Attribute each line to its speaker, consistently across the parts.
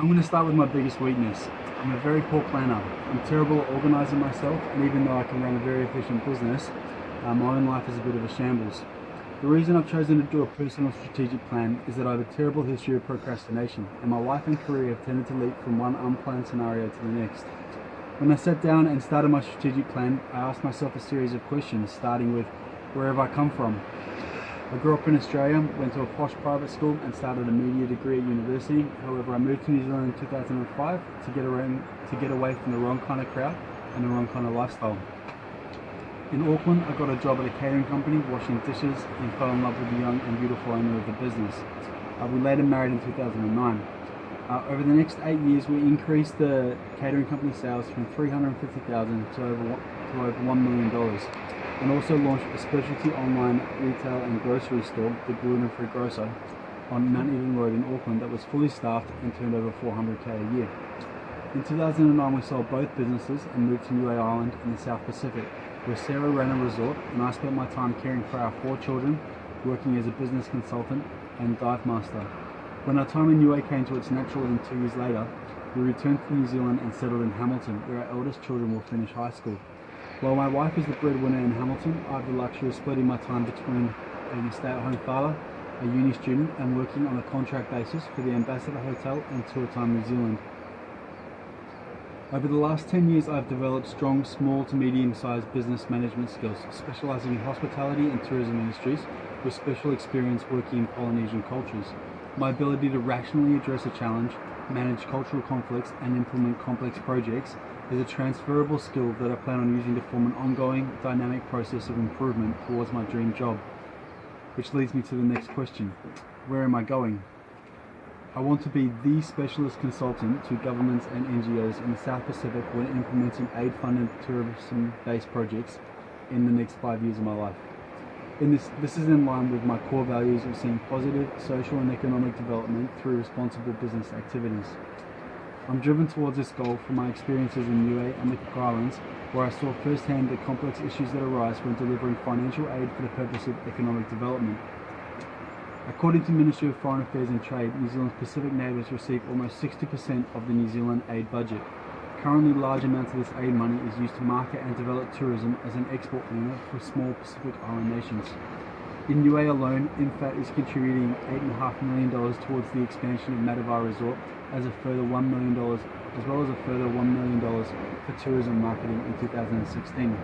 Speaker 1: I'm going to start with my biggest weakness. I'm a very poor planner. I'm terrible at organising myself, and even though I can run a very efficient business, my own life is a bit of a shambles. The reason I've chosen to do a personal strategic plan is that I have a terrible history of procrastination, and my life and career have tended to leap from one unplanned scenario to the next. When I sat down and started my strategic plan, I asked myself a series of questions, starting with, where have I come from? I grew up in Australia, went to a posh private school and started a media degree at university. However, I moved to New Zealand in 2005 to get away from the wrong kind of crowd and the wrong kind of lifestyle. In Auckland, I got a job at a catering company washing dishes and fell in love with the young and beautiful owner of the business. We later married in 2009. Over the next 8 years, we increased the catering company sales from $350,000 to over $1 million, and also launched a specialty online retail and grocery store, the Gluten-Free Grocer, on Mount Eden Road in Auckland that was fully staffed and turned over $400K a year. In 2009, we sold both businesses and moved to Niue Island in the South Pacific, where Sarah ran a resort and I spent my time caring for our 4 children, working as a business consultant and dive master. When our time in Niue came to its natural end 2 years later, we returned to New Zealand and settled in Hamilton, where our eldest children will finish high school. While my wife is the breadwinner in Hamilton, I have the luxury of splitting my time between being a stay-at-home father, a uni student, and working on a contract basis for the Ambassador Hotel and Tour Time New Zealand. Over the last 10 years, I've developed strong small to medium-sized business management skills, specializing in hospitality and tourism industries, with special experience working in Polynesian cultures. My ability to rationally address a challenge, manage cultural conflicts, and implement complex projects is a transferable skill that I plan on using to form an ongoing, dynamic process of improvement towards my dream job. Which leads me to the next question. Where am I going? I want to be the specialist consultant to governments and NGOs in the South Pacific when implementing aid-funded tourism-based projects in the next 5 years of my life. This is in line with my core values of seeing positive social and economic development through responsible business activities. I'm driven towards this goal from my experiences in Niue and the Cook Islands, where I saw firsthand the complex issues that arise when delivering financial aid for the purpose of economic development. According to the Ministry of Foreign Affairs and Trade, New Zealand's Pacific neighbours receive almost 60% of the New Zealand aid budget. Currently, large amounts of this aid money is used to market and develop tourism as an export earner for small Pacific Island nations. In Niue alone, INFAT is contributing $8.5 million towards the expansion of Matavai Resort, as a further $1 million, as well as a further $1 million for tourism marketing in 2016.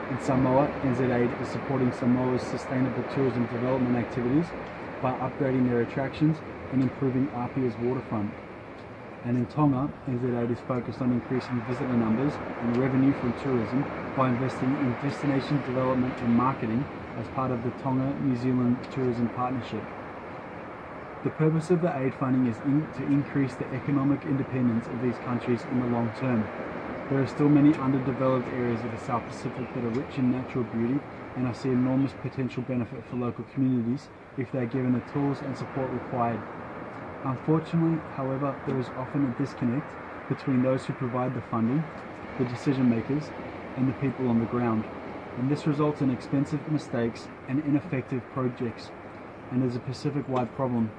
Speaker 1: In Samoa, NZAID is supporting Samoa's sustainable tourism development activities by upgrading their attractions and improving Apia's waterfront. And in Tonga, NZAID is focused on increasing visitor numbers and revenue from tourism by investing in destination development and marketing as part of the Tonga-New Zealand Tourism Partnership. The purpose of the aid funding is to increase the economic independence of these countries in the long term. There are still many underdeveloped areas of the South Pacific that are rich in natural beauty, and I see enormous potential benefit for local communities if they are given the tools and support required. Unfortunately, however, there is often a disconnect between those who provide the funding, the decision makers, and the people on the ground, and this results in expensive mistakes and ineffective projects, and is a Pacific-wide problem.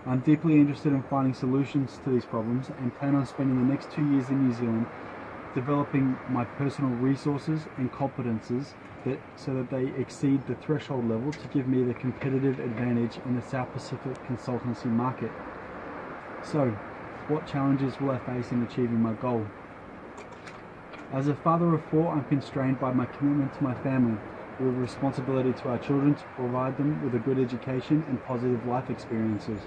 Speaker 1: I'm deeply interested in finding solutions to these problems and plan on spending the next 2 years in New Zealand developing my personal resources and competences so that they exceed the threshold level to give me the competitive advantage in the South Pacific consultancy market. So, what challenges will I face in achieving my goal? As a father of 4, I'm constrained by my commitment to my family. We have a responsibility to our children to provide them with a good education and positive life experiences.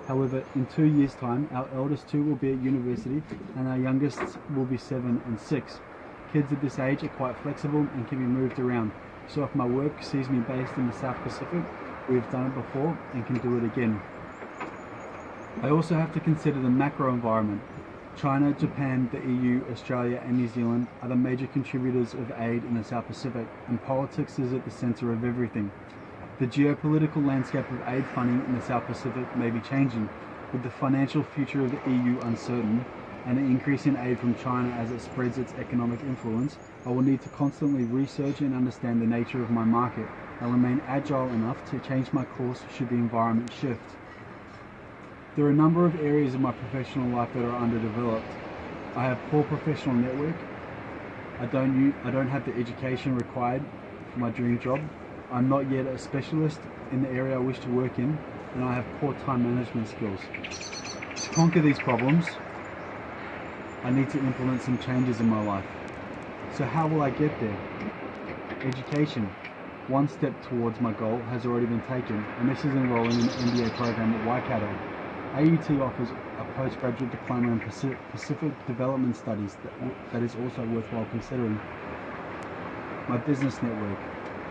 Speaker 1: However, in 2 years' time, our eldest 2 will be at university and our youngest will be 7 and 6. Kids at this age are quite flexible and can be moved around, so if my work sees me based in the South Pacific, we have done it before and can do it again. I also have to consider the macro environment. China, Japan, the EU, Australia and New Zealand are the major contributors of aid in the South Pacific, and politics is at the centre of everything. The geopolitical landscape of aid funding in the South Pacific may be changing, with the financial future of the EU uncertain, and an increase in aid from China as it spreads its economic influence. I will need to constantly research and understand the nature of my market and remain agile enough to change my course should the environment shift. There are a number of areas in my professional life that are underdeveloped. I have poor professional network. I don't have the education required for my dream job. I'm not yet a specialist in the area I wish to work in, and I have poor time management skills. To conquer these problems, I need to implement some changes in my life. So how will I get there? Education. One step towards my goal has already been taken, and this is enrolling in the MBA program at Waikato. AUT offers a postgraduate diploma in Pacific Development Studies that is also worthwhile considering. My business network.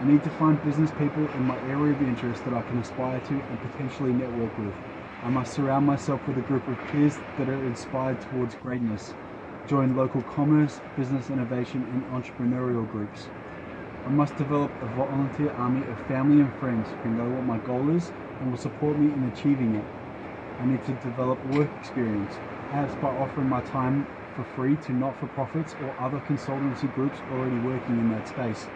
Speaker 1: I need to find business people in my area of interest that I can aspire to and potentially network with. I must surround myself with a group of peers that are inspired towards greatness. Join local commerce, business innovation, and entrepreneurial groups. I must develop a volunteer army of family and friends who know what my goal is and will support me in achieving it. I need to develop work experience, perhaps by offering my time for free to not-for-profits or other consultancy groups already working in that space.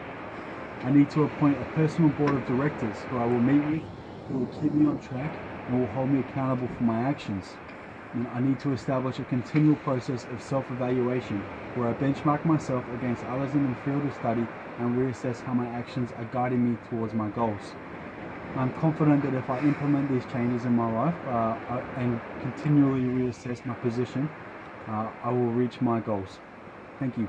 Speaker 1: I need to appoint a personal board of directors who I will meet with, who will keep me on track and will hold me accountable for my actions. And I need to establish a continual process of self-evaluation where I benchmark myself against others in the field of study and reassess how my actions are guiding me towards my goals. I'm confident that if I implement these changes in my life and continually reassess my position, I will reach my goals. Thank you.